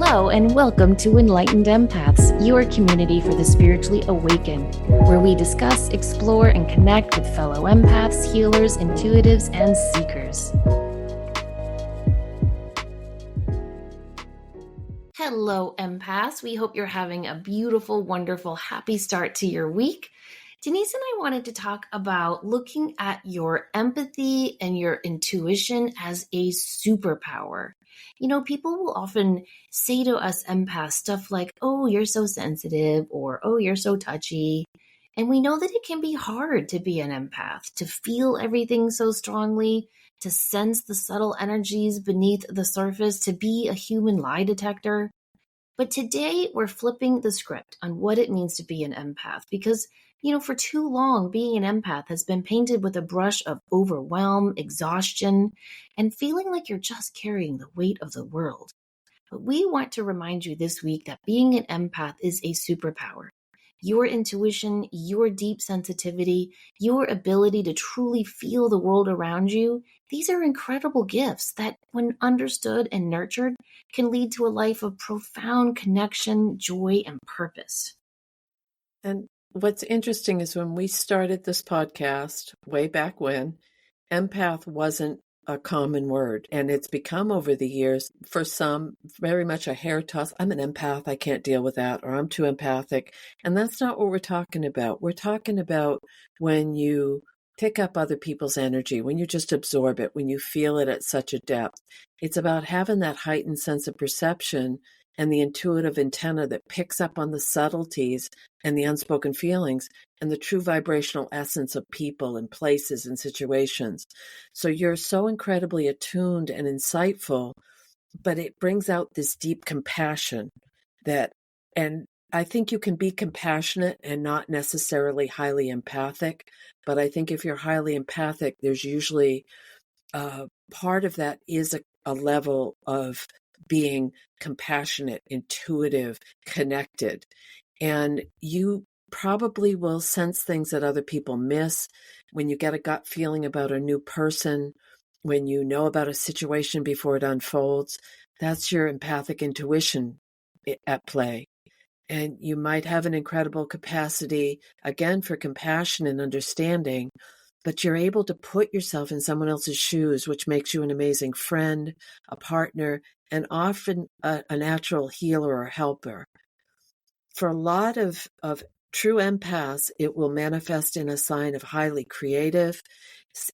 Hello and welcome to Enlightened Empaths, your community for the spiritually awakened, where we discuss, explore, and connect with fellow empaths, healers, intuitives, and seekers. Hello, empaths. We hope you're having a beautiful, wonderful, happy start to your week. Denise and I wanted to talk about looking at your empathy and your intuition as a superpower. You know, people will often say to us empaths stuff like, oh, you're so sensitive, or oh, you're so touchy. And we know that it can be hard to be an empath, to feel everything so strongly, to sense the subtle energies beneath the surface, to be a human lie detector. But today we're flipping the script on what it means to be an empath because, you know, for too long, being an empath has been painted with a brush of overwhelm, exhaustion, and feeling like you're just carrying the weight of the world. But we want to remind you this week that being an empath is a superpower. Your intuition, your deep sensitivity, your ability to truly feel the world around you, these are incredible gifts that, when understood and nurtured, can lead to a life of profound connection, joy, and purpose. And what's interesting is when we started this podcast way back when, empath wasn't a common word, and it's become over the years for some very much a hair toss. I'm an empath, I can't deal with that, or I'm too empathic. And that's not what we're talking about. We're talking about when you pick up other people's energy, when you just absorb it, when you feel it at such a depth. It's about having that heightened sense of perception and the intuitive antenna that picks up on the subtleties and the unspoken feelings and the true vibrational essence of people and places and situations. So you're so incredibly attuned and insightful, but it brings out this deep compassion and I think you can be compassionate and not necessarily highly empathic. But I think if you're highly empathic, there's usually part of that is a level of being compassionate, intuitive, connected. And you probably will sense things that other people miss when you get a gut feeling about a new person, when you know about a situation before it unfolds. That's your empathic intuition at play. And you might have an incredible capacity, again, for compassion and understanding, but you're able to put yourself in someone else's shoes, which makes you an amazing friend, a partner, and often a natural healer or helper. For a lot of true empaths, it will manifest in a sign of highly creative,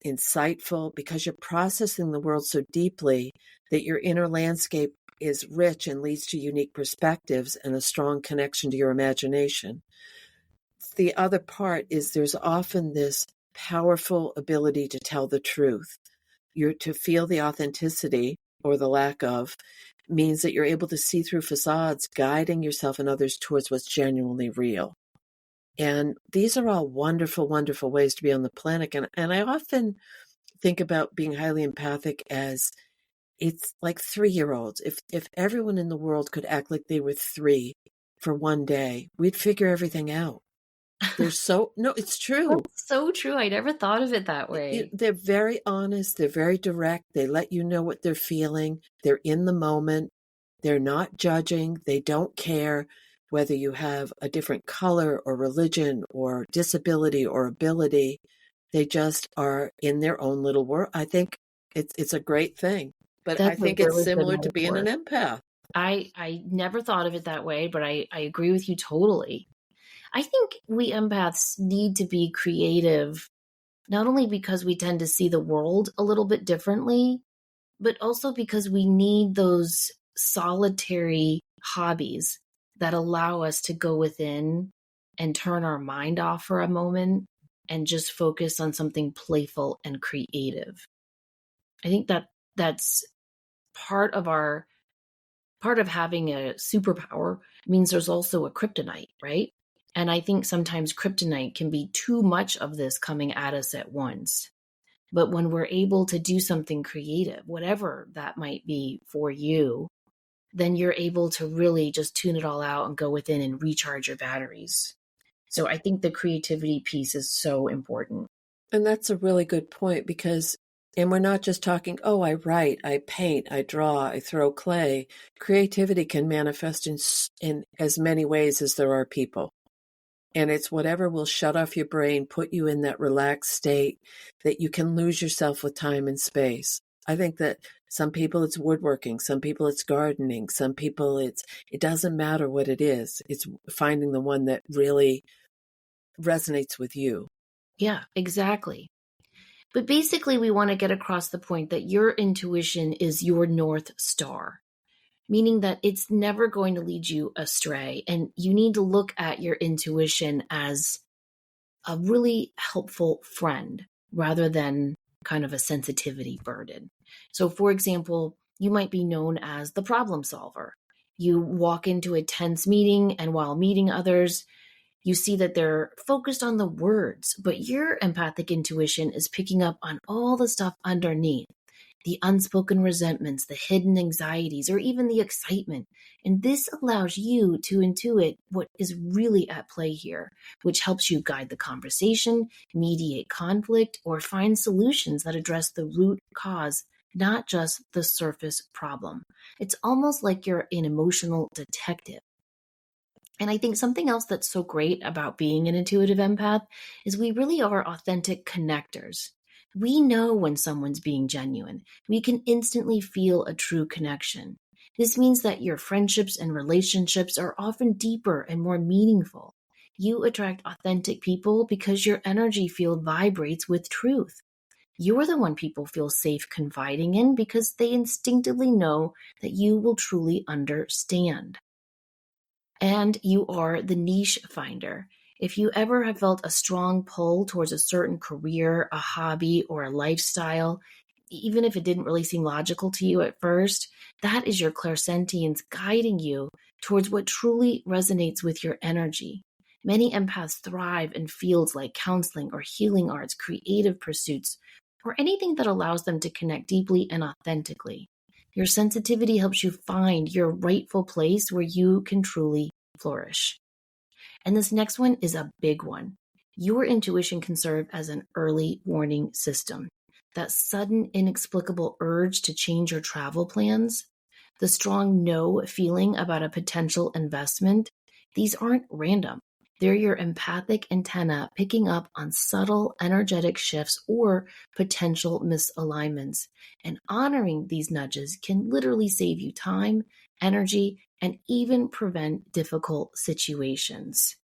insightful, because you're processing the world so deeply that your inner landscape is rich and leads to unique perspectives and a strong connection to your imagination. The other part is there's often this powerful ability to tell the truth. You're to feel the authenticity or the lack of means that you're able to see through facades, guiding yourself and others towards what's genuinely real. And these are all wonderful, wonderful ways to be on the planet. And I often think about being highly empathic as it's like 3-year-olds. If everyone in the world could act like they were 3 for one day, we'd figure everything out. No, it's true. That's so true. I never thought of it that way. They're very honest. They're very direct. They let you know what they're feeling. They're in the moment. They're not judging. They don't care whether you have a different color or religion or disability or ability. They just are in their own little world. I think it's a great thing. But I think it's similar to being an empath. I never thought of it that way, but I agree with you totally. I think we empaths need to be creative, not only because we tend to see the world a little bit differently, but also because we need those solitary hobbies that allow us to go within and turn our mind off for a moment and just focus on something playful and creative. I think that that's part of having a superpower means there's also a kryptonite, right? And I think sometimes kryptonite can be too much of this coming at us at once. But when we're able to do something creative, whatever that might be for you, then you're able to really just tune it all out and go within and recharge your batteries. So I think the creativity piece is so important. And that's a really good point, because And we're not just talking, oh, I write, I paint, I draw, I throw clay. Creativity can manifest in as many ways as there are people. And it's whatever will shut off your brain, put you in that relaxed state that you can lose yourself with time and space. I think that some people it's woodworking, some people it's gardening, some people it doesn't matter what it is. It's finding the one that really resonates with you. Yeah, exactly. But basically, we want to get across the point that your intuition is your North Star, meaning that it's never going to lead you astray. And you need to look at your intuition as a really helpful friend rather than kind of a sensitivity burden. So, for example, you might be known as the problem solver. You walk into a tense meeting, and while meeting others, you see that they're focused on the words, but your empathic intuition is picking up on all the stuff underneath, the unspoken resentments, the hidden anxieties, or even the excitement. And this allows you to intuit what is really at play here, which helps you guide the conversation, mediate conflict, or find solutions that address the root cause, not just the surface problem. It's almost like you're an emotional detective. And I think something else that's so great about being an intuitive empath is we really are authentic connectors. We know when someone's being genuine. We can instantly feel a true connection. This means that your friendships and relationships are often deeper and more meaningful. You attract authentic people because your energy field vibrates with truth. You're the one people feel safe confiding in because they instinctively know that you will truly understand. And you are the niche finder. If you ever have felt a strong pull towards a certain career, a hobby, or a lifestyle, even if it didn't really seem logical to you at first, that is your clairsentience guiding you towards what truly resonates with your energy. Many empaths thrive in fields like counseling or healing arts, creative pursuits, or anything that allows them to connect deeply and authentically. Your sensitivity helps you find your rightful place where you can truly flourish. And this next one is a big one. Your intuition can serve as an early warning system. That sudden, inexplicable urge to change your travel plans, the strong no feeling about a potential investment, these aren't random. They're your empathic antenna picking up on subtle energetic shifts or potential misalignments. And honoring these nudges can literally save you time, energy, and even prevent difficult situations.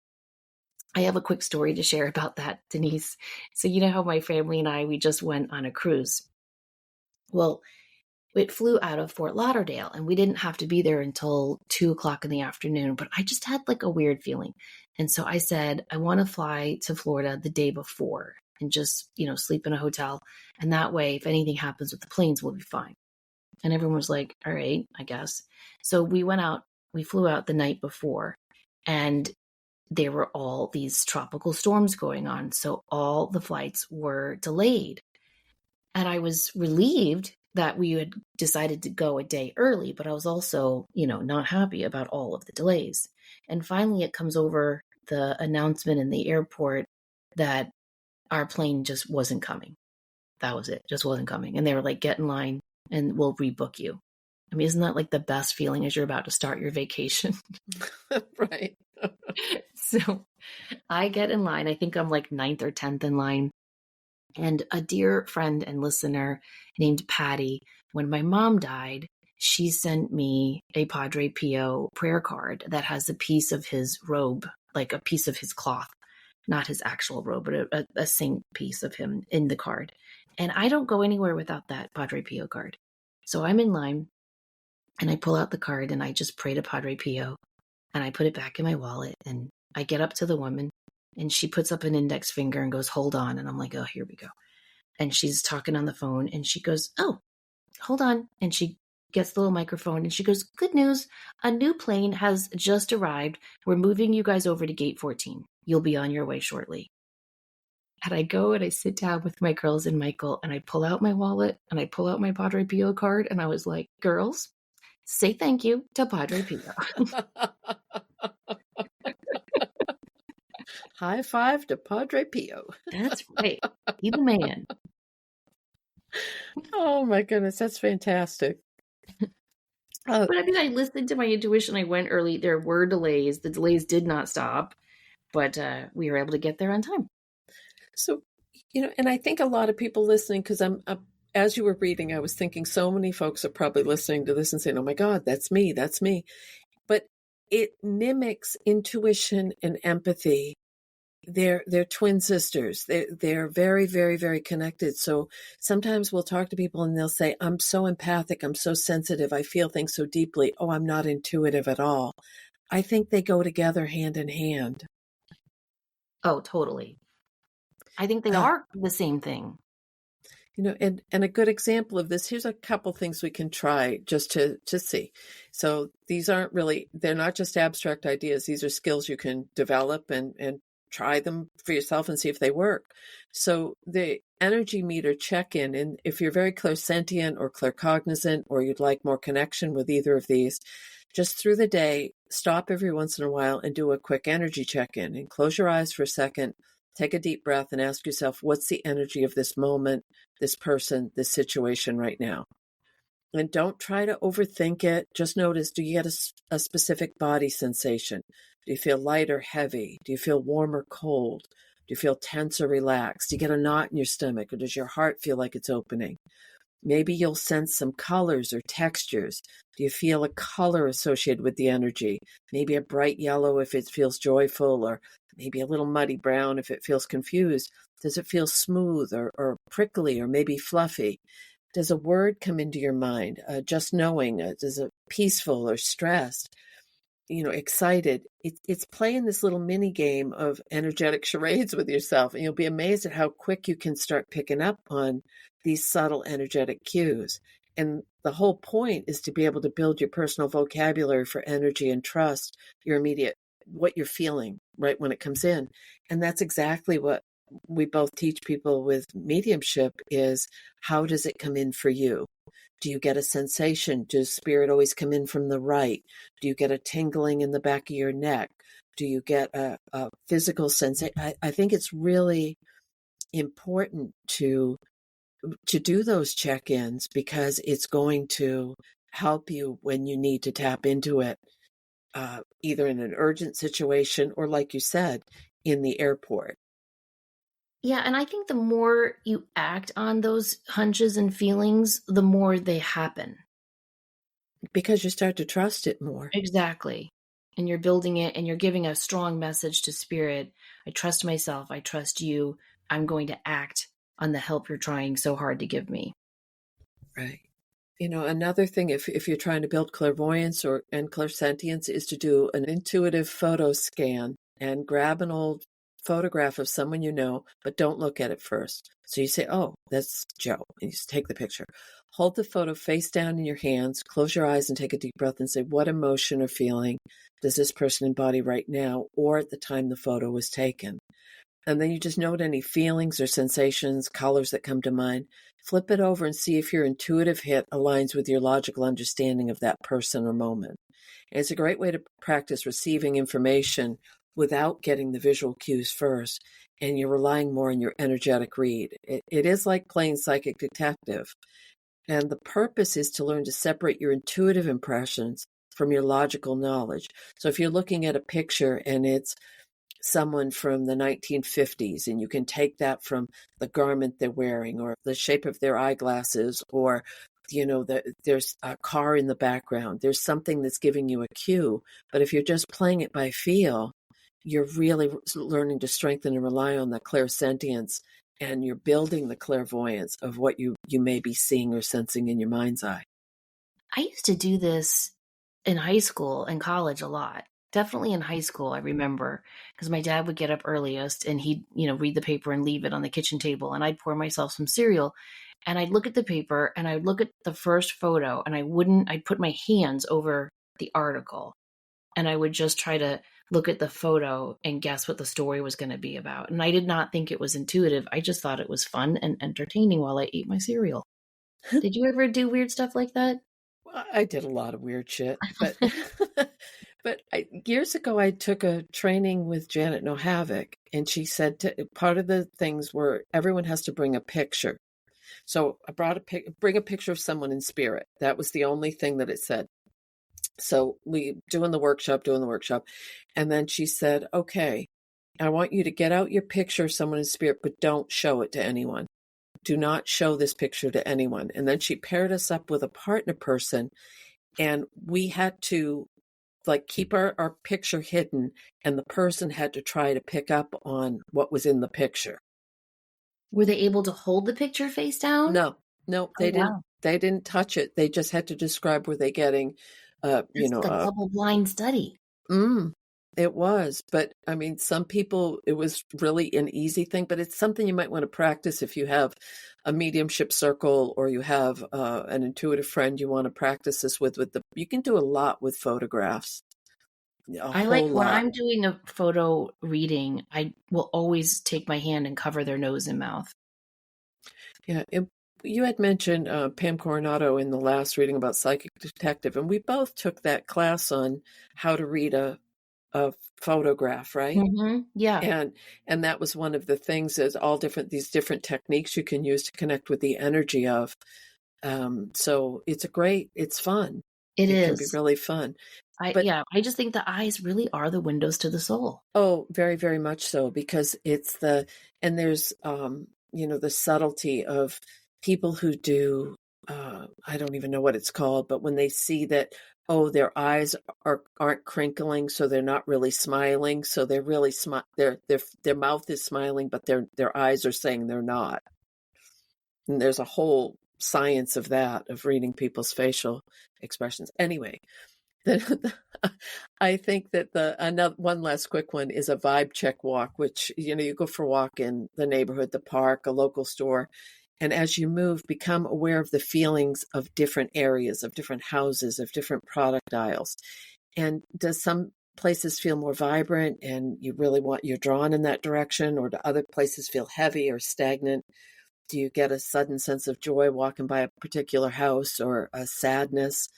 I have a quick story to share about that, Denise. So, you know how my family and we just went on a cruise. Well, it flew out of Fort Lauderdale and we didn't have to be there until 2 o'clock in the afternoon, but I just had like a weird feeling. And so I said, I want to fly to Florida the day before and just, sleep in a hotel. And that way, if anything happens with the planes, we'll be fine. And everyone was like, all right, I guess. So we flew out the night before, and there were all these tropical storms going on. So all the flights were delayed. And I was relieved that we had decided to go a day early, but I was also, not happy about all of the delays. And finally, it comes over the announcement in the airport that our plane just wasn't coming. That was it, just wasn't coming. And they were like, get in line and we'll rebook you. I mean, isn't that like the best feeling as you're about to start your vacation? Right. So I get in line. I think I'm like ninth or 10th in line. And a dear friend and listener named Patty, when my mom died, she sent me a Padre Pio prayer card that has a piece of his robe, like a piece of his cloth, not his actual robe, but a saint piece of him in the card. And I don't go anywhere without that Padre Pio card. So I'm in line and I pull out the card and I just pray to Padre Pio and I put it back in my wallet and I get up to the woman and she puts up an index finger and goes, hold on. And I'm like, oh, here we go. And she's talking on the phone and she goes, oh, hold on. And she gets the little microphone and she goes, good news. A new plane has just arrived. We're moving you guys over to gate 14. You'll be on your way shortly. And I go and I sit down with my girls and Michael and I pull out my wallet and I pull out my Padre Pio card. And I was like, girls, say thank you to Padre Pio. High five to Padre Pio. That's right. He's the man. Oh my goodness, that's fantastic. Uh, But I mean, I listened to my intuition. I went early. There were delays. The delays did not stop, but we were able to get there on time. so, and I think a lot of people listening, because as you were reading, I was thinking so many folks are probably listening to this and saying, oh my God, that's me, that's me. But it mimics intuition and empathy. They're twin sisters. They're very, very, very connected. So sometimes we'll talk to people and they'll say, I'm so empathic, I'm so sensitive, I feel things so deeply. Oh, I'm not intuitive at all. I think they go together hand in hand. Oh, totally. I think they Uh, are the same thing. and a good example of this, here's a couple things we can try just to see. So these aren't really, they're not just abstract ideas. These are skills you can develop and try them for yourself and see if they work. So the energy meter check-in, and if you're very clairsentient or claircognizant, or you'd like more connection with either of these, just through the day, stop every once in a while and do a quick energy check-in and close your eyes for a second, take a deep breath and ask yourself, what's the energy of this moment, this person, this situation right now? And don't try to overthink it. Just notice, do you get a specific body sensation? Do you feel light or heavy? Do you feel warm or cold? Do you feel tense or relaxed? Do you get a knot in your stomach, or does your heart feel like it's opening? Maybe you'll sense some colors or textures. Do you feel a color associated with the energy? Maybe a bright yellow if it feels joyful, or maybe a little muddy brown if it feels confused. Does it feel smooth or prickly or maybe fluffy? Does a word come into your mind? Just knowing, does it peaceful or stressed? Excited. It's playing this little mini game of energetic charades with yourself, and you'll be amazed at how quick you can start picking up on these subtle energetic cues. And the whole point is to be able to build your personal vocabulary for energy and trust your immediate, what you're feeling right when it comes in. And that's exactly what we both teach people with mediumship is, how does it come in for you? Do you get a sensation? Does spirit always come in from the right? Do you get a tingling in the back of your neck? Do you get a physical sensation? I think it's really important to do those check-ins, because it's going to help you when you need to tap into it, either in an urgent situation or, like you said, in the airport. Yeah, and I think the more you act on those hunches and feelings, the more they happen. Because you start to trust it more. Exactly. And you're building it and you're giving a strong message to spirit. I trust myself. I trust you. I'm going to act on the help you're trying so hard to give me. Right. Another thing, if you're trying to build clairvoyance and clairsentience, is to do an intuitive photo scan and grab an old photograph of someone you know, but don't look at it first. So you say, oh, that's Joe, and you just take the picture. Hold the photo face down in your hands, close your eyes and take a deep breath and say, what emotion or feeling does this person embody right now or at the time the photo was taken? And then you just note any feelings or sensations, colors that come to mind. Flip it over and see if your intuitive hit aligns with your logical understanding of that person or moment. And it's a great way to practice receiving information without getting the visual cues first. And you're relying more on your energetic read. It is like playing psychic detective. And the purpose is to learn to separate your intuitive impressions from your logical knowledge. So if you're looking at a picture and it's someone from the 1950s, and you can take that from the garment they're wearing or the shape of their eyeglasses, or there's a car in the background, there's something that's giving you a cue. But if you're just playing it by feel, you're really learning to strengthen and rely on the clairsentience, and you're building the clairvoyance of what you may be seeing or sensing in your mind's eye. I used to do this in high school and college a lot. Definitely in high school, I remember, because my dad would get up earliest and he'd, read the paper and leave it on the kitchen table. And I'd pour myself some cereal and I'd look at the paper and I'd look at the first photo and I'd put my hands over the article and I would just try to look at the photo and guess what the story was going to be about. And I did not think it was intuitive. I just thought it was fun and entertaining while I ate my cereal. Did you ever do weird stuff like that? I did a lot of weird shit, but years ago I took a training with Janet No Havoc, and she said part of the things were everyone has to bring a picture. So I bring a picture of someone in spirit. That was the only thing that it said. So we doing the workshop. And then she said, okay, I want you to get out your picture of someone in spirit, but don't show it to anyone. Do not show this picture to anyone. And then she paired us up with a partner person, and we had to keep our picture hidden, and the person had to try to pick up on what was in the picture. Were they able to hold the picture face down? No, they Oh, didn't. wow. They didn't touch it. They just had to describe, were they getting, It's like a double blind study. It was, but I mean, some people, it was really an easy thing, but it's something you might want to practice if you have a mediumship circle or you have an intuitive friend you want to practice this with you can do a lot with photographs, a I like whole when lot. I'm doing a photo reading, I will always take my hand and cover their nose and mouth. Yeah, you had mentioned Pam Coronado in the last reading about Psychic Detective, and we both took that class on how to read a photograph, right? Yeah. And that was one of the things, is all these different techniques you can use to connect with the energy of. So it's fun. It It can be is. really fun. But I just think the eyes really are the windows to the soul. oh, very, very much so, because and there's, the subtlety of people who do, I don't even know what it's called, but when they see that, oh, their eyes aren't crinkling, so they're not really smiling, so they're really their mouth is smiling, but their eyes are saying they're not. And there's a whole science of that, of reading people's facial expressions. Anyway, I think that another one last quick one is a vibe check walk, which, you go for a walk in the neighborhood, the park, a local store. And as you move, become aware of the feelings of different areas, of different houses, of different product aisles. And does some places feel more vibrant and you're drawn in that direction, or do other places feel heavy or stagnant? Do you get a sudden sense of joy walking by a particular house, or a sadness?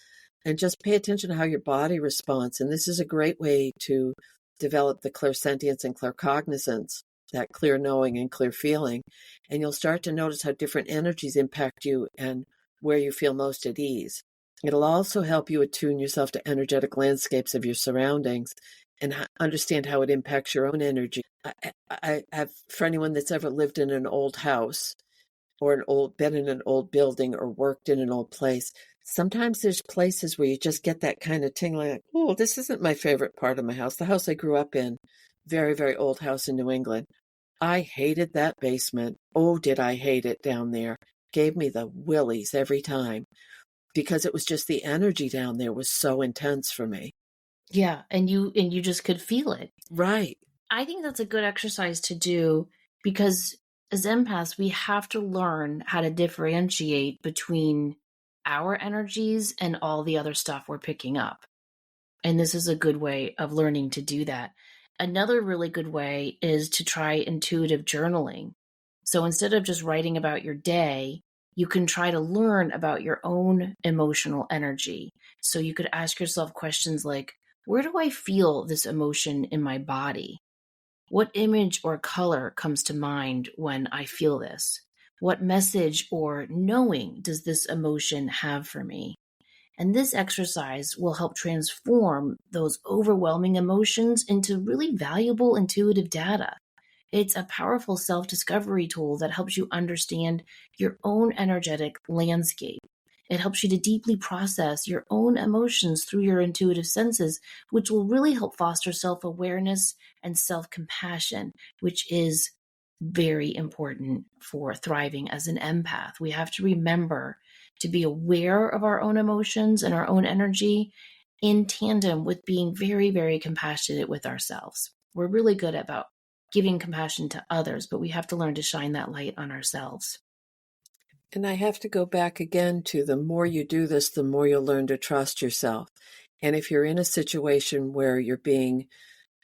And just pay attention to how your body responds. And this is a great way to develop the clairsentience and claircognizance, that clear knowing and clear feeling. And you'll start to notice how different energies impact you and where you feel most at ease. It'll also help you attune yourself to energetic landscapes of your surroundings and understand how it impacts your own energy. I have, for anyone that's ever lived in an old house, or been in an old building, or worked in an old place, sometimes there's places where you just get that kind of tingling, like, oh, this isn't my favorite part of my house. The house I grew up in, very, very old house in New England. I hated that basement. Oh, did I hate it down there. Gave me the willies every time, because it was just the energy down there was so intense for me. Yeah, and you just could feel it. Right. I think that's a good exercise to do, because as empaths, we have to learn how to differentiate between our energies and all the other stuff we're picking up. And this is a good way of learning to do that. Another really good way is to try intuitive journaling. So instead of just writing about your day, you can try to learn about your own emotional energy. So you could ask yourself questions like, where do I feel this emotion in my body? What image or color comes to mind when I feel this? What message or knowing does this emotion have for me? And this exercise will help transform those overwhelming emotions into really valuable intuitive data. It's a powerful self discovery tool that helps you understand your own energetic landscape. It helps you to deeply process your own emotions through your intuitive senses, which will really help foster self awareness and self compassion, which is very important for thriving as an empath. We have to remember to be aware of our own emotions and our own energy in tandem with being very, very compassionate with ourselves. We're really good about giving compassion to others, but we have to learn to shine that light on ourselves. And I have to go back again to, the more you do this, the more you'll learn to trust yourself. And if you're in a situation where you're being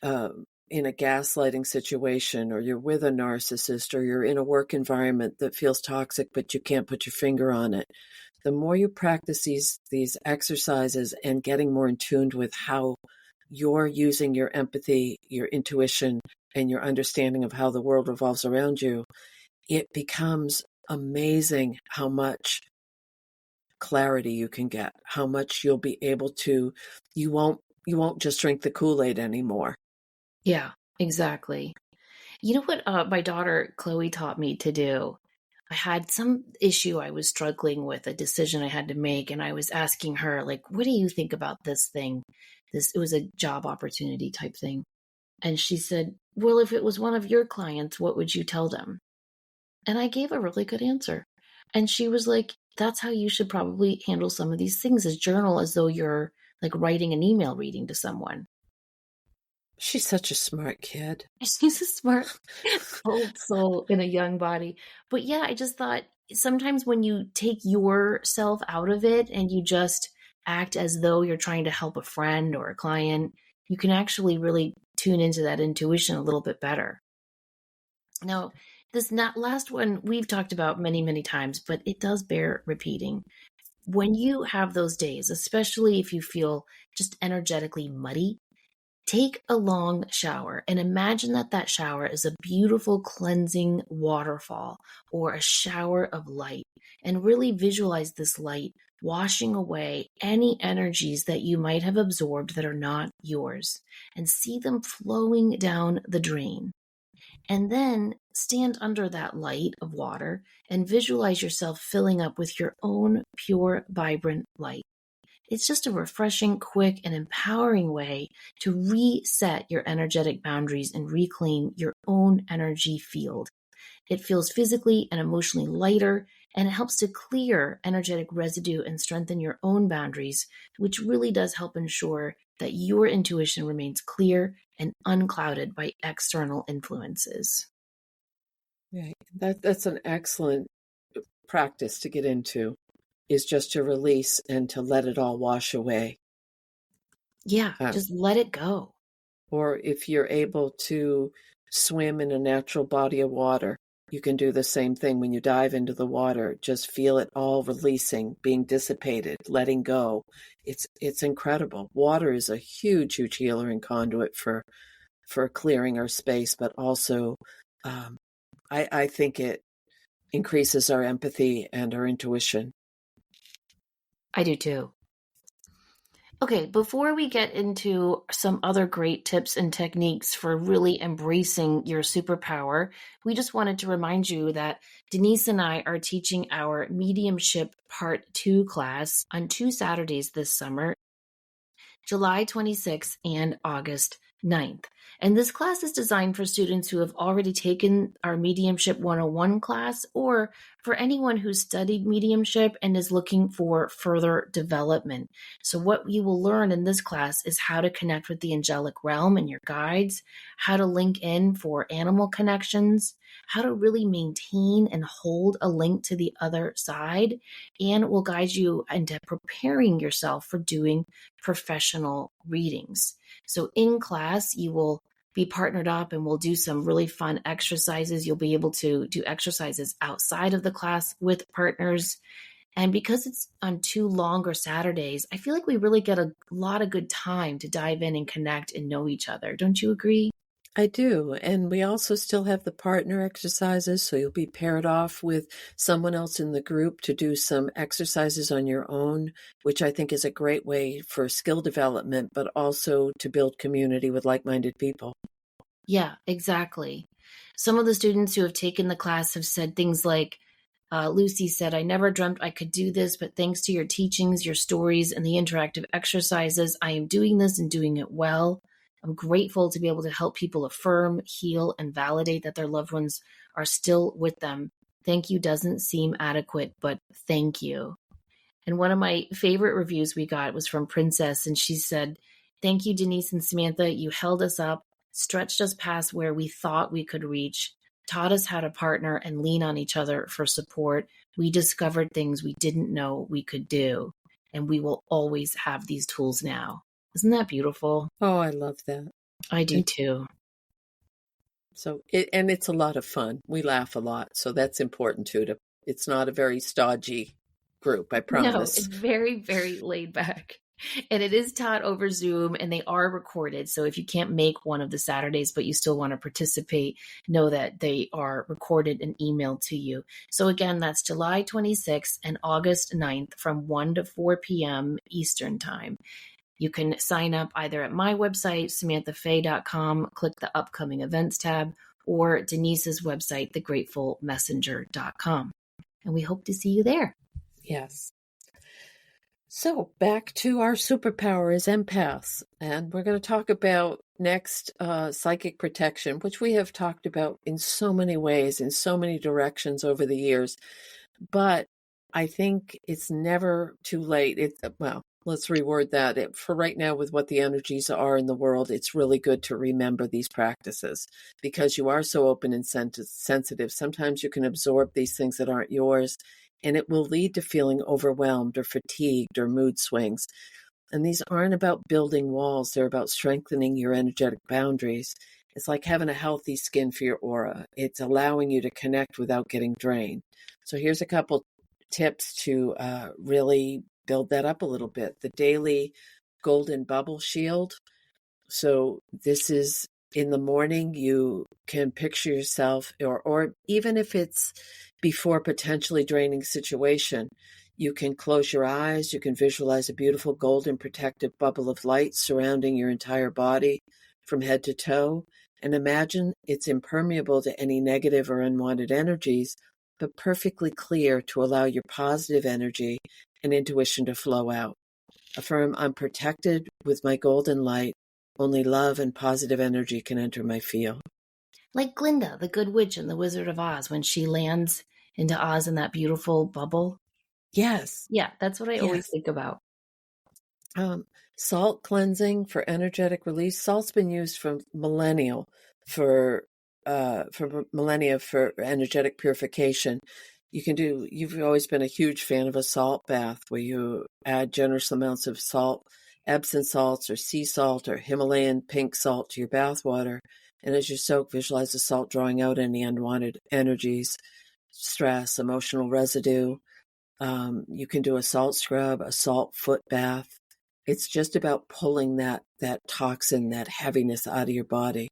in a gaslighting situation, or you're with a narcissist, or you're in a work environment that feels toxic, but you can't put your finger on it, the more you practice these exercises and getting more in tune with how you're using your empathy, your intuition, and your understanding of how the world revolves around you, it becomes amazing how much clarity you can get, how much you'll be able to, you won't just drink the Kool-Aid anymore. Yeah, exactly. You know what my daughter Chloe taught me to do? I had some issue I was struggling with, a decision I had to make, and I was asking her, like, what do you think about this thing? It was a job opportunity type thing. And she said, well, if it was one of your clients, what would you tell them? And I gave a really good answer. And she was like, that's how you should probably handle some of these things, as journal as though you're like writing an email reading to someone. She's such a smart kid. She's a smart old soul in a young body. But yeah, I just thought sometimes when you take yourself out of it and you just act as though you're trying to help a friend or a client, you can actually really tune into that intuition a little bit better. Now, this not last one we've talked about many, many times, but it does bear repeating. When you have those days, especially if you feel just energetically muddy, take a long shower and imagine that that shower is a beautiful cleansing waterfall or a shower of light. And really visualize this light washing away any energies that you might have absorbed that are not yours and see them flowing down the drain. And then stand under that light of water and visualize yourself filling up with your own pure, vibrant light. It's just a refreshing, quick, and empowering way to reset your energetic boundaries and reclaim your own energy field. It feels physically and emotionally lighter, and it helps to clear energetic residue and strengthen your own boundaries, which really does help ensure that your intuition remains clear and unclouded by external influences. Right. That's an excellent practice to get into, is just to release and to let it all wash away. Yeah, Uh, just let it go. or if you're able to swim in a natural body of water, you can do the same thing when you dive into the water. Just feel it all releasing, being dissipated, letting go. It's incredible. Water is a huge, huge healer and conduit for clearing our space, but also um, I think it increases our empathy and our intuition. I do too. Okay, before we get into some other great tips and techniques for really embracing your superpower, we just wanted to remind you that Denise and I are teaching our mediumship part 2 class on 2 Saturdays this summer, July 26th and August 9th. And this class is designed for students who have already taken our Mediumship 101 class, or for anyone who's studied mediumship and is looking for further development. So what you will learn in this class is how to connect with the angelic realm and your guides, how to link in for animal connections, how to really maintain and hold a link to the other side, and will guide you into preparing yourself for doing professional readings. So in class, you will be partnered up and we'll do some really fun exercises. You'll be able to do exercises outside of the class with partners. And because it's on 2 longer Saturdays, I feel like we really get a lot of good time to dive in and connect and know each other. Don't you agree? I do. And we also still have the partner exercises. So you'll be paired off with someone else in the group to do some exercises on your own, which I think is a great way for skill development, but also to build community with like-minded people. Yeah, exactly. Some of the students who have taken the class have said things like, Lucy said, I never dreamt I could do this, but thanks to your teachings, your stories, and the interactive exercises, I am doing this and doing it well. I'm grateful to be able to help people affirm, heal, and validate that their loved ones are still with them. Thank you doesn't seem adequate, but thank you. And one of my favorite reviews we got was from Princess, and she said, thank you, Denise and Samantha. You held us up, stretched us past where we thought we could reach, taught us how to partner and lean on each other for support. We discovered things we didn't know we could do, and we will always have these tools now. Isn't that beautiful? Oh, I love that. I do too. So and it's a lot of fun. We laugh a lot. So that's important too. It's not a very stodgy group, I No, promise. it's very, very laid back. And it is taught over Zoom and they are recorded. So if you can't make one of the Saturdays, but you still want to participate, know that they are recorded and emailed to you. So again, that's July 26th and August 9th from 1 to 4 p.m. Eastern Time. You can sign up either at my website, samanthafay.com, click the upcoming events tab, or Denise's website, thegratefulmessenger.com. And we hope to see you there. Yes. So back to our superpower is empaths. And we're going to talk about next psychic protection, which we have talked about in so many ways, in so many directions over the years. But I think it's never too late. Well, let's reword that. For right now, with what the energies are in the world, it's really good to remember these practices because you are so open and sensitive. Sometimes you can absorb these things that aren't yours, and it will lead to feeling overwhelmed or fatigued or mood swings. And these aren't about building walls. They're about strengthening your energetic boundaries. It's like having a healthy skin for your aura. It's allowing you to connect without getting drained. So here's a couple tips to really build that up a little bit. The daily golden bubble shield. So this is in the morning, you can picture yourself, or even if it's before a potentially draining situation, you can close your eyes. You can visualize a beautiful golden protective bubble of light surrounding your entire body from head to toe. And imagine it's impermeable to any negative or unwanted energies, but perfectly clear to allow your positive energy and intuition to flow out. Affirm, I'm protected with my golden light. Only love and positive energy can enter my field. Like Glinda, the Good Witch in The Wizard of Oz, when she lands into Oz in that beautiful bubble. Yes. Yeah, that's what I always Yes. think about. Salt cleansing for energetic release. Salt's been used for millennia for energetic purification. You've always been a huge fan of a salt bath where you add generous amounts of salt, Epsom salts or sea salt or Himalayan pink salt to your bath water. And as you soak, visualize the salt drawing out any unwanted energies, stress, emotional residue. You can do a salt scrub, a salt foot bath. It's just about pulling that toxin, that heaviness out of your body.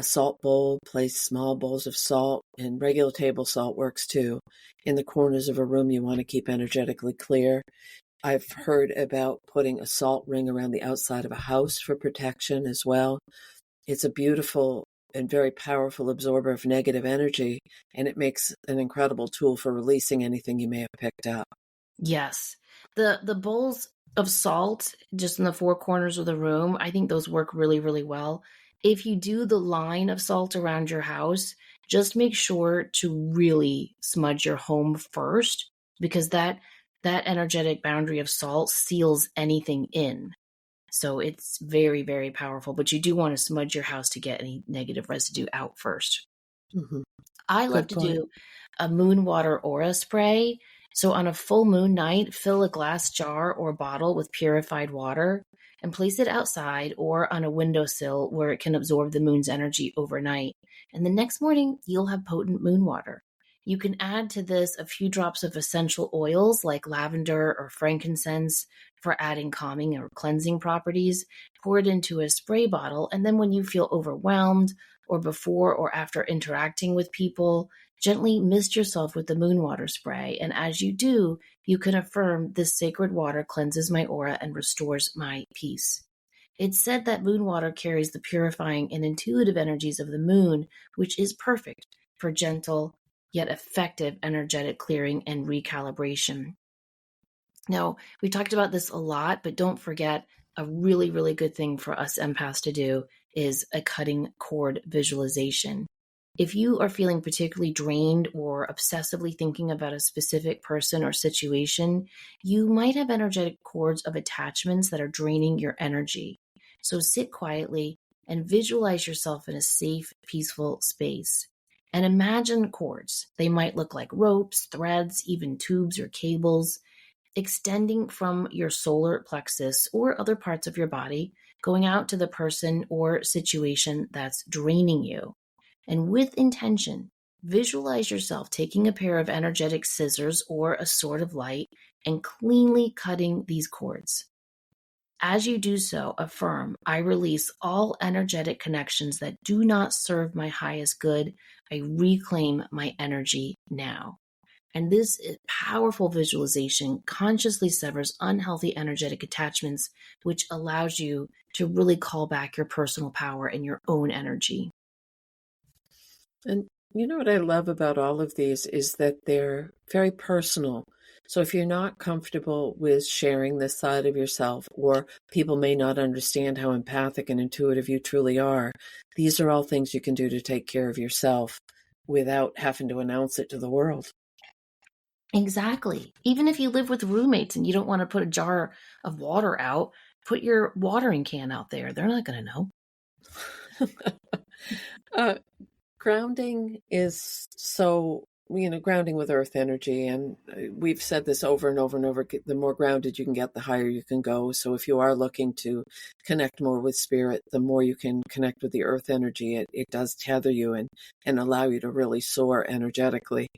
Salt bowl, place small bowls of salt, and regular table salt works too. In the corners of a room you want to keep energetically clear. I've heard about putting a salt ring around the outside of a house for protection as well. It's a beautiful and very powerful absorber of negative energy, and it makes an incredible tool for releasing anything you may have picked up. Yes. The bowls of salt just in the four corners of the room, I think those work really, really well. If you do the line of salt around your house, just make sure to really smudge your home first because that energetic boundary of salt seals anything in. So it's very, very powerful, but you do want to smudge your house to get any negative residue out first. Mm-hmm. I love Good to point. do a moon water aura spray. So on a full moon night, fill a glass jar or bottle with purified water and place it outside or on a windowsill where it can absorb the moon's energy overnight. And the next morning, you'll have potent moon water. You can add to this a few drops of essential oils like lavender or frankincense for adding calming or cleansing properties. Pour it into a spray bottle, and then when you feel overwhelmed, or before or after interacting with people, gently mist yourself with the moon water spray. And as you do, you can affirm this sacred water cleanses my aura and restores my peace. It's said that moon water carries the purifying and intuitive energies of the moon, which is perfect for gentle yet effective energetic clearing and recalibration. Now, we talked about this a lot, but don't forget a really, really good thing for us empaths to do is a cutting cord visualization. If you are feeling particularly drained or obsessively thinking about a specific person or situation, you might have energetic cords of attachments that are draining your energy. So sit quietly and visualize yourself in a safe, peaceful space. And imagine cords. They might look like ropes, threads, even tubes or cables extending from your solar plexus or other parts of your body, going out to the person or situation that's draining you. And with intention, visualize yourself taking a pair of energetic scissors or a sword of light and cleanly cutting these cords. As you do so, affirm, I release all energetic connections that do not serve my highest good. I reclaim my energy now. And this powerful visualization consciously severs unhealthy energetic attachments, which allows you to really call back your personal power and your own energy. And you know what I love about all of these is that they're very personal. So if you're not comfortable with sharing this side of yourself, or people may not understand how empathic and intuitive you truly are, these are all things you can do to take care of yourself without having to announce it to the world. Exactly. Even if you live with roommates and you don't want to put a jar of water out, put your watering can out there. They're not going to know. uh, Grounding is so, grounding with earth energy. And we've said this over and over and over. The more grounded you can get, the higher you can go. So if you are looking to connect more with spirit, the more you can connect with the earth energy, it does tether you and allow you to really soar energetically.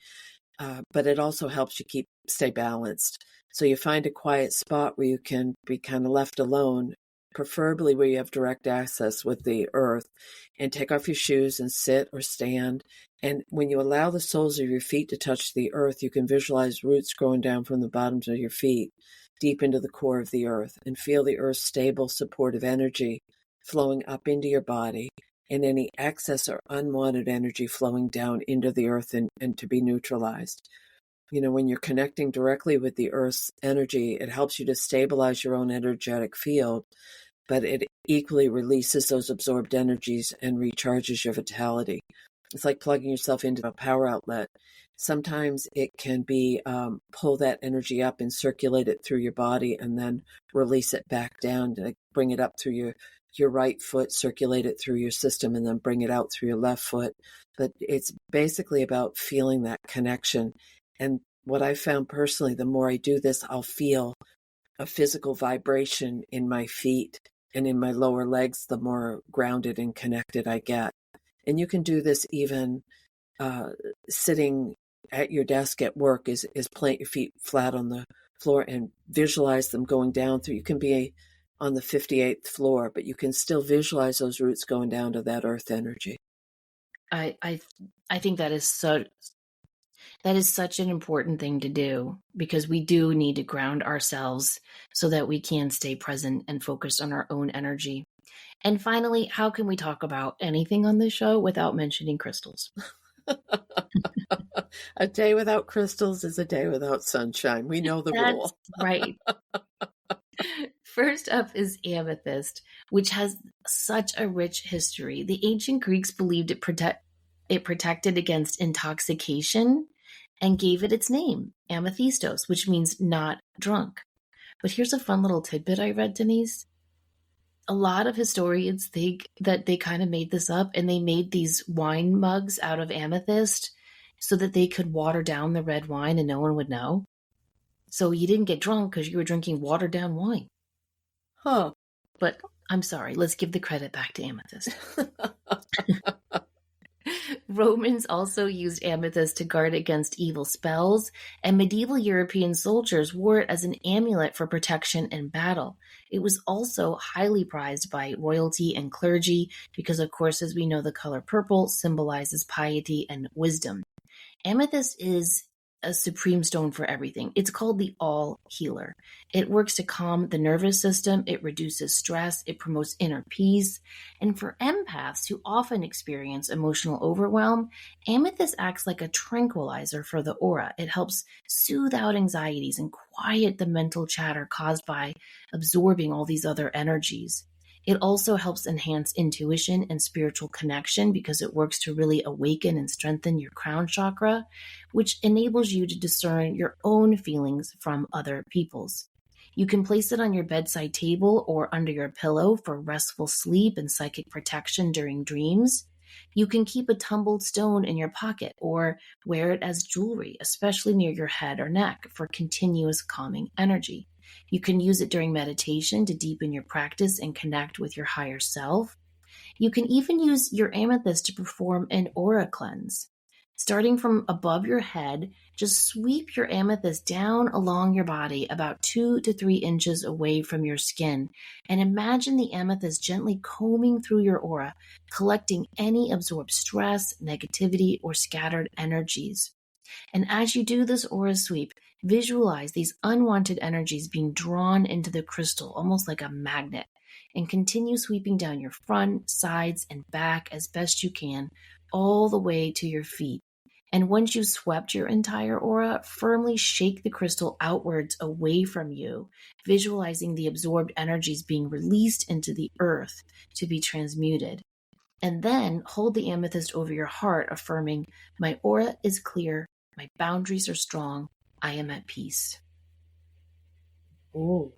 But it also helps you stay balanced. So you find a quiet spot where you can be kind of left alone, preferably where you have direct access with the earth, and take off your shoes and sit or stand. And when you allow the soles of your feet to touch the earth, you can visualize roots growing down from the bottoms of your feet deep into the core of the earth, and feel the earth's stable, supportive energy flowing up into your body, and any excess or unwanted energy flowing down into the earth and to be neutralized. When you're connecting directly with the earth's energy, it helps you to stabilize your own energetic field, but it equally releases those absorbed energies and recharges your vitality. It's like plugging yourself into a power outlet. Sometimes it can be pull that energy up and circulate it through your body, and then release it back down to bring it up through your right foot, circulate it through your system, and then bring it out through your left foot. But it's basically about feeling that connection. And what I found personally, the more I do this, I'll feel a physical vibration in my feet and in my lower legs, the more grounded and connected I get. And you can do this even sitting at your desk at work, is plant your feet flat on the floor and visualize them going down through. You can be on the 58th floor, but you can still visualize those roots going down to that earth energy. I think that is such an important thing to do, because we do need to ground ourselves so that we can stay present and focused on our own energy. And finally, how can we talk about anything on this show without mentioning crystals? A day without crystals is a day without sunshine. We know the rule. That's right. First up is amethyst, which has such a rich history. The ancient Greeks believed it protected against intoxication and gave it its name, amethystos, which means not drunk. But here's a fun little tidbit I read, Denise. A lot of historians think that they kind of made this up, and they made these wine mugs out of amethyst so that they could water down the red wine and no one would know. So you didn't get drunk because you were drinking watered down wine. Huh. But I'm sorry, let's give the credit back to amethyst. Romans also used amethyst to guard against evil spells, and medieval European soldiers wore it as an amulet for protection in battle. It was also highly prized by royalty and clergy because, of course, as we know, the color purple symbolizes piety and wisdom. Amethyst is a supreme stone for everything. It's called the all healer. It works to calm the nervous system, it reduces stress, it promotes inner peace. And for empaths who often experience emotional overwhelm, amethyst acts like a tranquilizer for the aura. It helps soothe out anxieties and quiet the mental chatter caused by absorbing all these other energies. It also helps enhance intuition and spiritual connection because it works to really awaken and strengthen your crown chakra, which enables you to discern your own feelings from other people's. You can place it on your bedside table or under your pillow for restful sleep and psychic protection during dreams. You can keep a tumbled stone in your pocket or wear it as jewelry, especially near your head or neck, for continuous calming energy. You can use it during meditation to deepen your practice and connect with your higher self. You can even use your amethyst to perform an aura cleanse. Starting from above your head, just sweep your amethyst down along your body about 2 to 3 inches away from your skin. And imagine the amethyst gently combing through your aura, collecting any absorbed stress, negativity, or scattered energies. And as you do this aura sweep, visualize these unwanted energies being drawn into the crystal, almost like a magnet, and continue sweeping down your front, sides, and back as best you can, all the way to your feet. And once you've swept your entire aura, firmly shake the crystal outwards away from you, visualizing the absorbed energies being released into the earth to be transmuted. And then hold the amethyst over your heart, affirming, "My aura is clear, my boundaries are strong, I am at peace." Oh,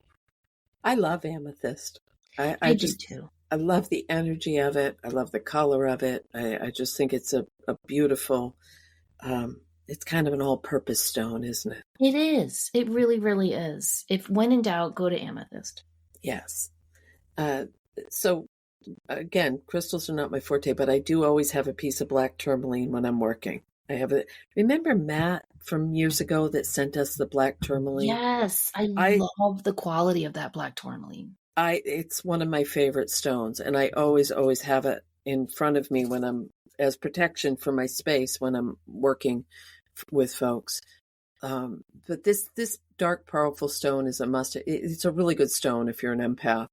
I love amethyst. I I do just, too. I love the energy of it. I love the color of it. I just think it's a beautiful, it's kind of an all-purpose stone, isn't it? It is. It really, really is. If when in doubt, go to amethyst. Yes. Uh, so again, crystals are not my forte, but I do always have a piece of black tourmaline when I'm working. I have it. Remember Matt from years ago that sent us the black tourmaline? Yes, I I, love the quality of that black tourmaline. it's one of my favorite stones, and I always have it in front of me when I'm as protection for my space when I'm working with folks. But this dark, powerful stone is a must. It's a really good stone if you're an empath,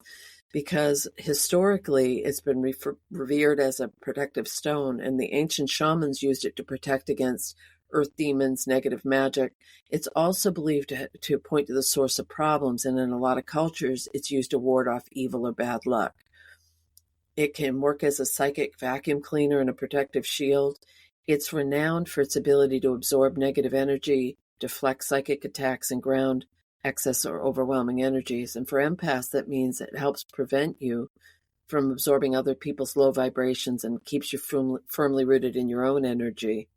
because historically it's been revered as a protective stone, and the ancient shamans used it to protect against earth demons, negative magic. It's also believed to point to the source of problems, and in a lot of cultures, it's used to ward off evil or bad luck. It can work as a psychic vacuum cleaner and a protective shield. It's renowned for its ability to absorb negative energy, deflect psychic attacks, and ground excess or overwhelming energies. And for empaths, that means it helps prevent you from absorbing other people's low vibrations and keeps you firmly rooted in your own energy.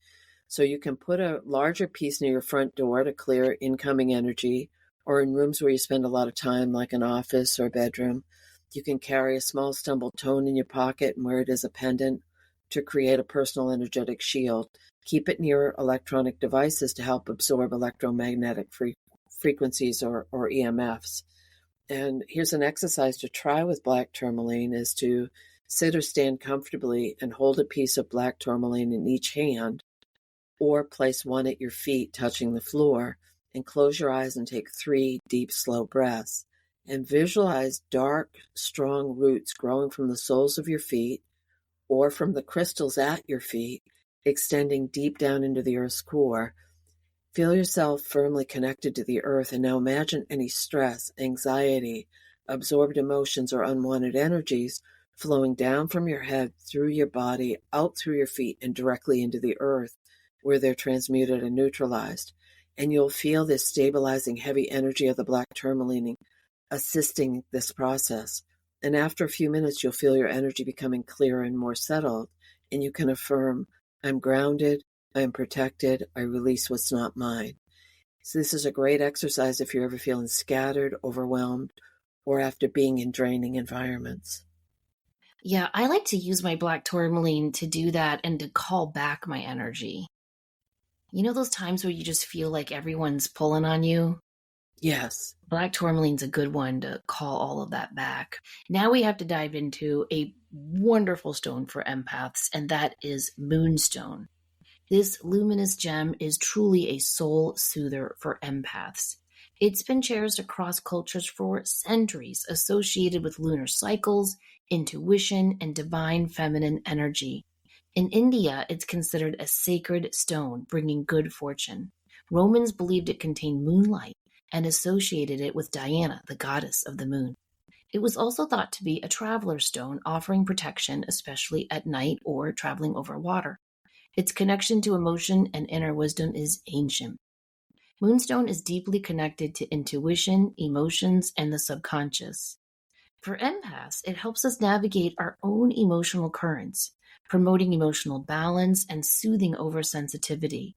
So you can put a larger piece near your front door to clear incoming energy, or in rooms where you spend a lot of time, like an office or bedroom. You can carry a small stumbled tone in your pocket and wear it as a pendant to create a personal energetic shield. Keep it near electronic devices to help absorb electromagnetic frequencies or EMFs. And here's an exercise to try with black tourmaline is to sit or stand comfortably and hold a piece of black tourmaline in each hand, or place one at your feet touching the floor, and close your eyes and take 3 deep, slow breaths. And visualize dark, strong roots growing from the soles of your feet or from the crystals at your feet, extending deep down into the earth's core. Feel yourself firmly connected to the earth, and now imagine any stress, anxiety, absorbed emotions, or unwanted energies flowing down from your head, through your body, out through your feet, and directly into the earth, where they're transmuted and neutralized. And you'll feel this stabilizing heavy energy of the black tourmaline assisting this process. And after a few minutes, you'll feel your energy becoming clearer and more settled, and you can affirm, "I'm grounded, I'm protected, I release what's not mine." So this is a great exercise if you're ever feeling scattered, overwhelmed, or after being in draining environments. Yeah, I like to use my black tourmaline to do that and to call back my energy. You know those times where you just feel like everyone's pulling on you? Yes. Black tourmaline's a good one to call all of that back. Now we have to dive into a wonderful stone for empaths, and that is moonstone. This luminous gem is truly a soul soother for empaths. It's been cherished across cultures for centuries, associated with lunar cycles, intuition, and divine feminine energy. In India, it's considered a sacred stone, bringing good fortune. Romans believed it contained moonlight and associated it with Diana, the goddess of the moon. It was also thought to be a traveler's stone, offering protection, especially at night or traveling over water. Its connection to emotion and inner wisdom is ancient. Moonstone is deeply connected to intuition, emotions, and the subconscious. For empaths, it helps us navigate our own emotional currents, promoting emotional balance and soothing oversensitivity.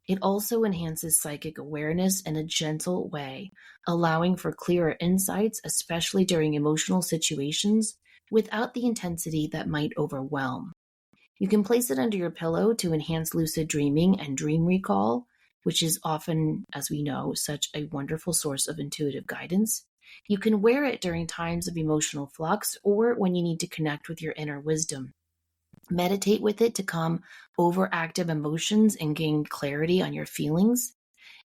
It also enhances psychic awareness in a gentle way, allowing for clearer insights, especially during emotional situations, without the intensity that might overwhelm. You can place it under your pillow to enhance lucid dreaming and dream recall, which is often, as we know, such a wonderful source of intuitive guidance. You can wear it during times of emotional flux or when you need to connect with your inner wisdom. Meditate with it to calm overactive emotions and gain clarity on your feelings.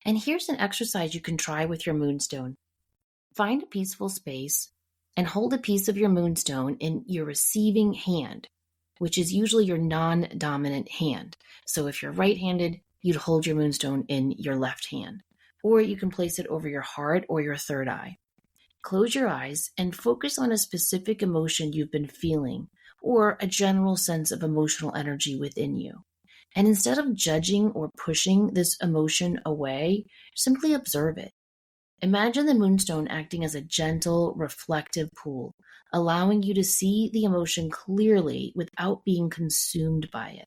And here's an exercise you can try with your moonstone. Find a peaceful space and hold a piece of your moonstone in your receiving hand, which is usually your non-dominant hand. So if you're right-handed, you'd hold your moonstone in your left hand. Or you can place it over your heart or your third eye. Close your eyes and focus on a specific emotion you've been feeling or a general sense of emotional energy within you. And instead of judging or pushing this emotion away, simply observe it. Imagine the moonstone acting as a gentle, reflective pool, allowing you to see the emotion clearly without being consumed by it.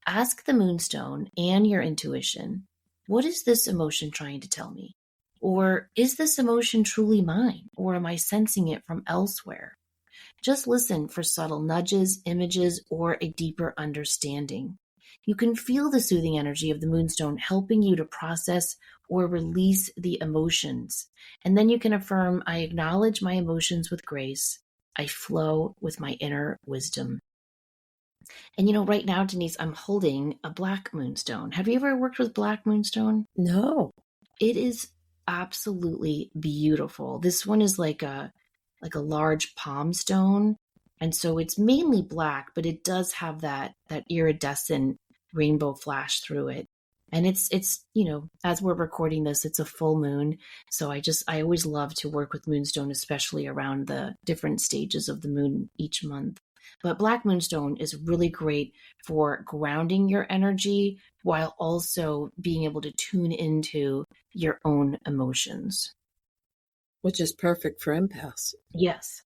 Ask the moonstone and your intuition, what is this emotion trying to tell me? Or is this emotion truly mine? Or am I sensing it from elsewhere? Just listen for subtle nudges, images, or a deeper understanding. You can feel the soothing energy of the moonstone helping you to process or release the emotions. And then you can affirm, I acknowledge my emotions with grace. I flow with my inner wisdom. And right now, Denise, I'm holding a black moonstone. Have you ever worked with black moonstone? No. It is absolutely beautiful. This one is like a large palm stone, and so it's mainly black, but it does have that iridescent rainbow flash through it. And it's as we're recording this, it's a full moon, so I always love to work with moonstone, especially around the different stages of the moon each month. But black moonstone is really great for grounding your energy while also being able to tune into your own emotions. Which is perfect for empaths. Yes.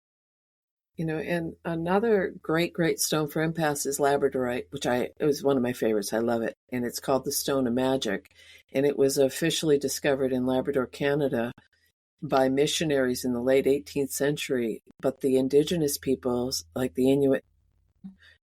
And another great stone for empaths is labradorite, which it was one of my favorites. I love it. And it's called the Stone of Magic. And it was officially discovered in Labrador, Canada by missionaries in the late 18th century. But the indigenous peoples, like the Inuit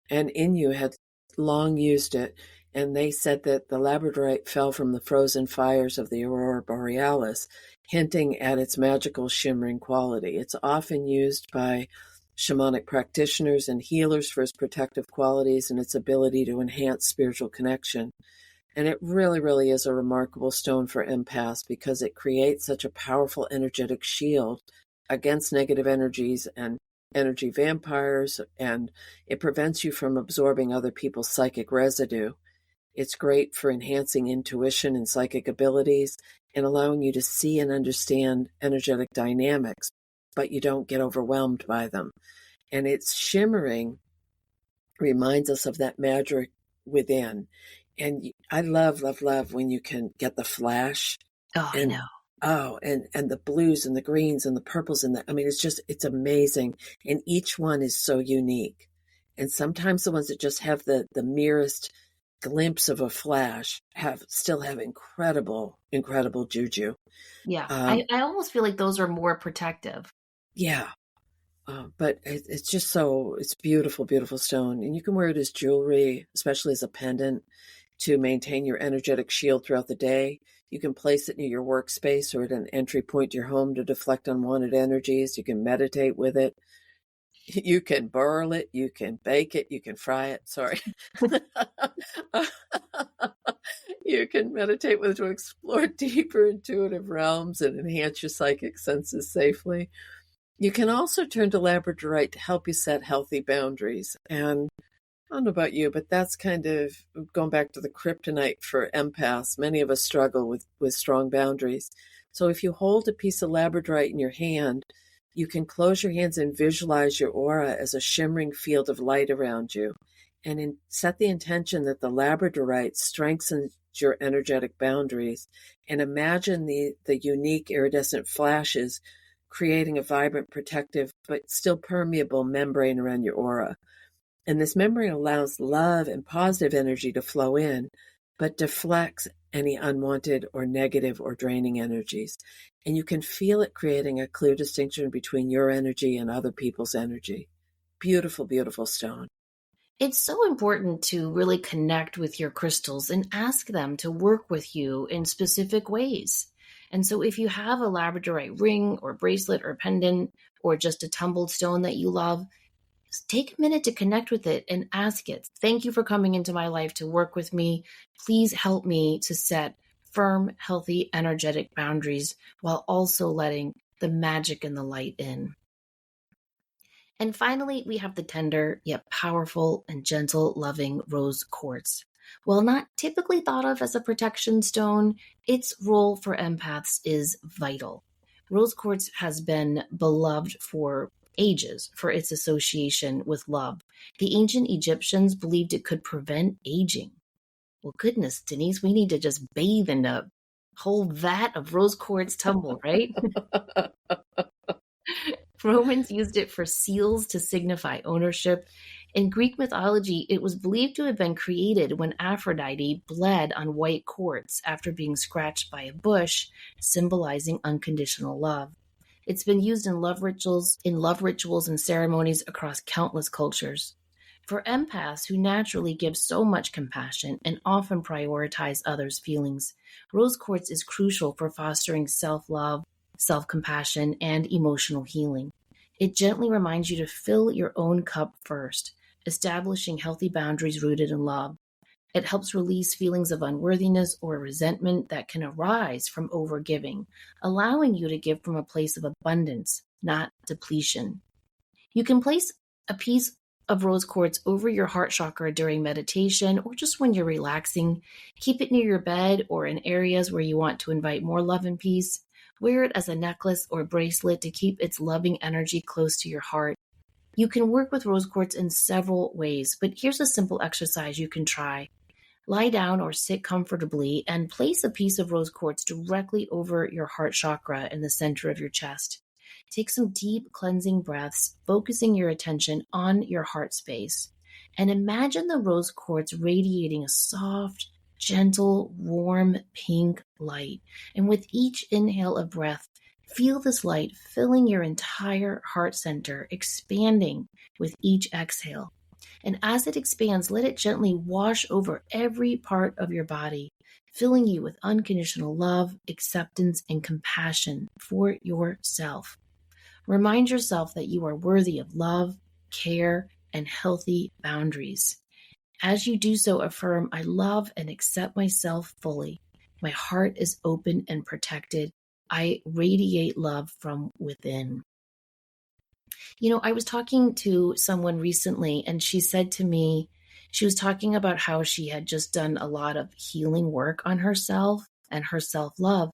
and Innu, had long used it. And they said that the labradorite fell from the frozen fires of the aurora borealis, hinting at its magical shimmering quality. It's often used by shamanic practitioners and healers for its protective qualities and its ability to enhance spiritual connection. And it really, really is a remarkable stone for empaths because it creates such a powerful energetic shield against negative energies and energy vampires, and it prevents you from absorbing other people's psychic residue. It's great for enhancing intuition and psychic abilities and allowing you to see and understand energetic dynamics, but you don't get overwhelmed by them. And its shimmering reminds us of that magic within. And I love when you can get the flash Oh, I and know. and the blues and the greens and the purples it's amazing. And each one is so unique. And sometimes the ones that just have the merest glimpse of a flash still have incredible juju. Yeah. Um, I almost feel like those are more protective. yeah. But it's just it's beautiful stone. And you can wear it as jewelry, especially as a pendant to maintain your energetic shield throughout the day. You can place it near your workspace or at an entry point to your home to deflect unwanted energies. You can meditate with it. You can burl it. You can bake it. You can fry it. Sorry. You can meditate with it to explore deeper intuitive realms and enhance your psychic senses safely. You can also turn to labradorite to help you set healthy boundaries. And I don't know about you, but that's kind of going back to the kryptonite for empaths. Many of us struggle with strong boundaries. So if you hold a piece of labradorite in your hand, you can close your hands and visualize your aura as a shimmering field of light around you. And set the intention that the labradorite strengthens your energetic boundaries. And imagine the unique iridescent flashes creating a vibrant, protective, but still permeable membrane around your aura. And this membrane allows love and positive energy to flow in, but deflects any unwanted or negative or draining energies. And you can feel it creating a clear distinction between your energy and other people's energy. Beautiful, beautiful stone. It's so important to really connect with your crystals and ask them to work with you in specific ways. And so, if you have a labradorite ring or bracelet or pendant or just a tumbled stone that you love, take a minute to connect with it and ask it, "Thank you for coming into my life to work with me. Please help me to set firm, healthy, energetic boundaries while also letting the magic and the light in." And finally, we have the tender yet powerful and gentle, loving rose quartz. While not typically thought of as a protection stone, its role for empaths is vital. Rose quartz has been beloved for ages for its association with love. The ancient Egyptians believed it could prevent aging. Well, goodness, Denise, we need to just bathe in a whole vat of rose quartz tumble, right? Romans used it for seals to signify ownership. In Greek mythology, it was believed to have been created when Aphrodite bled on white quartz after being scratched by a bush, symbolizing unconditional love. It's been used in love rituals and ceremonies across countless cultures. For empaths who naturally give so much compassion and often prioritize others' feelings, rose quartz is crucial for fostering self-love, self-compassion, and emotional healing. It gently reminds you to fill your own cup first, establishing healthy boundaries rooted in love. It helps release feelings of unworthiness or resentment that can arise from overgiving, allowing you to give from a place of abundance, not depletion. You can place a piece of rose quartz over your heart chakra during meditation or just when you're relaxing. Keep it near your bed or in areas where you want to invite more love and peace. Wear it as a necklace or bracelet to keep its loving energy close to your heart. You can work with rose quartz in several ways, but here's a simple exercise you can try. Lie down or sit comfortably and place a piece of rose quartz directly over your heart chakra in the center of your chest. Take some deep cleansing breaths, focusing your attention on your heart space. And imagine the rose quartz radiating a soft, gentle, warm pink light. And with each inhale of breath, feel this light filling your entire heart center, expanding with each exhale. And as it expands, let it gently wash over every part of your body, filling you with unconditional love, acceptance, and compassion for yourself. Remind yourself that you are worthy of love, care, and healthy boundaries. As you do so, affirm, "I love and accept myself fully. My heart is open and protected. I radiate love from within." I was talking to someone recently, and she said to me, she was talking about how she had just done a lot of healing work on herself and her self-love.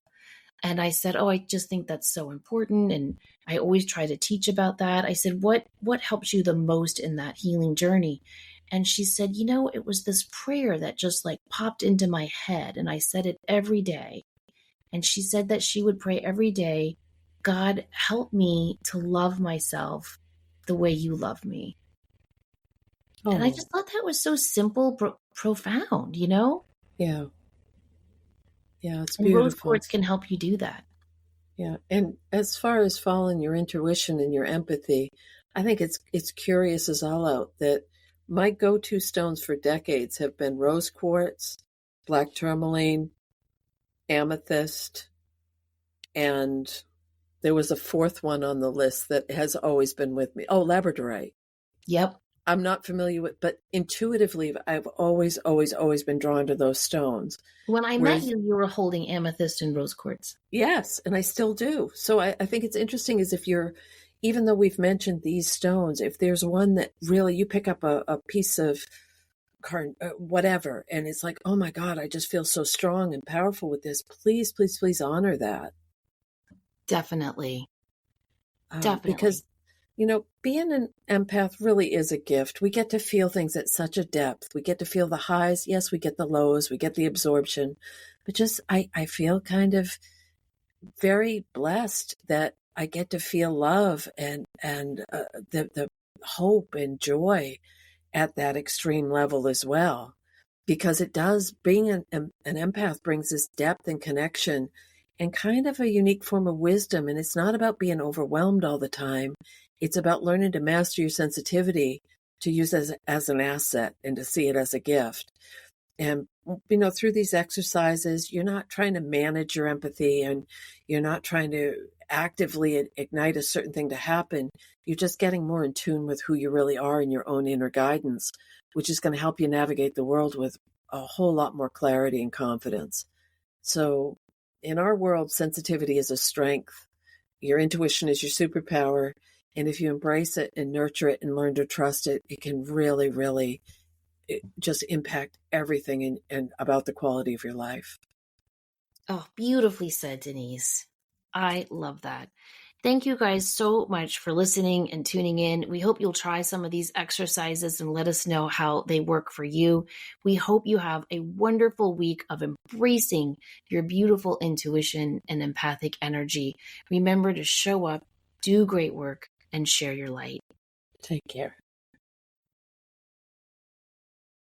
And I said, "Oh, I just think that's so important. And I always try to teach about that." I said, what helps you the most in that healing journey?" And she said, "It was this prayer that just like popped into my head. And I said it every day." And she said that she would pray every day, "God, help me to love myself the way you love me." And I Oh, just thought that was so simple, profound, yeah. Yeah, it's And rose beautiful. quartz can help you do that. Yeah. And as far as following your intuition and your empathy, I think it's curious as all out that my go-to stones for decades have been rose quartz, black tourmaline, amethyst, and there was a fourth one on the list that has always been with me. Oh, labradorite. Yep. I'm not familiar with, but intuitively, I've always, always, always been drawn to those stones. When I met Whereas, you, you were holding amethyst and rose quartz. yes, and I still do. So I think it's interesting is if you're, even though we've mentioned these stones, if there's one that really you pick up a piece of whatever, and it's like, oh my God, I just feel so strong and powerful with this. Please, please, please honor that. Definitely. Because Definitely. being an empath really is a gift. We get to feel things at such a depth. We get to feel the highs. Yes, we get the lows. We get the absorption. But just, I feel kind of very blessed that I get to feel love and the hope and joy at that extreme level as well. Because it does, being an empath brings this depth and connection and kind of a unique form of wisdom. And it's not about being overwhelmed all the time. It's about learning to master your sensitivity to use as an asset and to see it as a gift. And, through these exercises, you're not trying to manage your empathy and you're not trying to actively ignite a certain thing to happen. You're just getting more in tune with who you really are in your own inner guidance, which is going to help you navigate the world with a whole lot more clarity and confidence. So in our world, sensitivity is a strength. Your intuition is your superpower. And if you embrace it and nurture it and learn to trust it, it can really, really just impact everything and about the quality of your life. Oh, beautifully said, Denise. I love that. Thank you guys so much for listening and tuning in. We hope you'll try some of these exercises and let us know how they work for you. We hope you have a wonderful week of embracing your beautiful intuition and empathic energy. Remember to show up, do great work, and share your light. Take care.